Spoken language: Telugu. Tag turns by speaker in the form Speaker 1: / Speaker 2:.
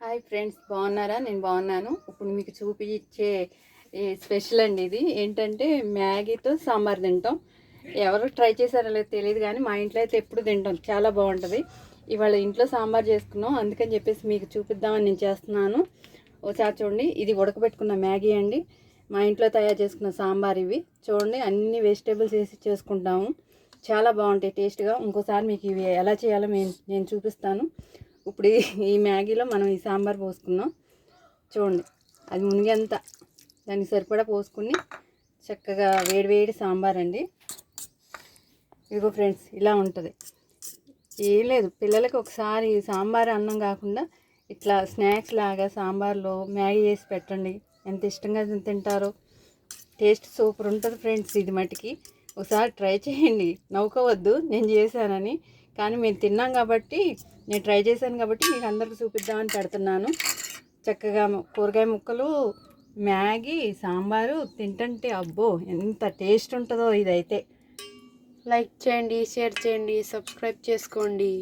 Speaker 1: హాయ్ ఫ్రెండ్స్, బాగున్నారా? నేను బాగున్నాను. ఇప్పుడు మీకు చూపించే స్పెషల్ అండి. ఇది ఏంటంటే మ్యాగీతో సాంబార్ తింటాం. ఎవరు ట్రై చేశారో లేదో తెలియదు, కానీ మా ఇంట్లో అయితే ఎప్పుడు తింటాం. చాలా బాగుంటుంది. ఇవాళ ఇంట్లో సాంబార్ చేసుకున్నాం, అందుకని చెప్పేసి మీకు చూపిద్దామని నేను చేస్తున్నాను. ఒకసారి చూడండి, ఇది ఉడకబెట్టుకున్న మ్యాగీ అండి. మా ఇంట్లో తయారు చేసుకున్న సాంబార్ ఇవి. చూడండి, అన్ని వెజిటేబుల్స్ వేసి చేసుకుంటాము. చాలా బాగుంటాయి టేస్ట్గా. ఇంకోసారి మీకు ఇవి ఎలా చేయాలో నేను చూపిస్తాను. ఇప్పుడు ఈ మ్యాగీలో మనం ఈ సాంబార్ పోసుకున్నాం. చూడండి, అది మునిగేంత దానికి సరిపడా పోసుకుని చక్కగా వేడివేడి సాంబార్ అండి. ఇదిగో ఫ్రెండ్స్, ఇలా ఉంటుంది. ఏం లేదు, పిల్లలకి ఒకసారి సాంబార్ అన్నం కాకుండా ఇట్లా స్నాక్స్ లాగా సాంబార్లో మ్యాగీ చేసి పెట్టండి. ఎంత ఇష్టంగా తింటారో. టేస్ట్ సూపర్ ఉంటుంది ఫ్రెండ్స్. ఇది మటుకి ఒకసారి ట్రై చేయండి. నవ్వుకోవద్దు నేను చేశానని, కానీ మేము తిన్నాం కాబట్టి, నేను ట్రై చేశాను కాబట్టి మీకు అందరికి చూపిద్దామని పెడుతున్నాను. చక్కగా కూరగాయ ముక్కలు, మ్యాగీ, సాంబారు తింటుంటే అబ్బో ఎంత టేస్ట్ ఉంటుందో ఇదైతే.
Speaker 2: లైక్ చేయండి, షేర్ చేయండి, సబ్స్క్రైబ్ చేసుకోండి.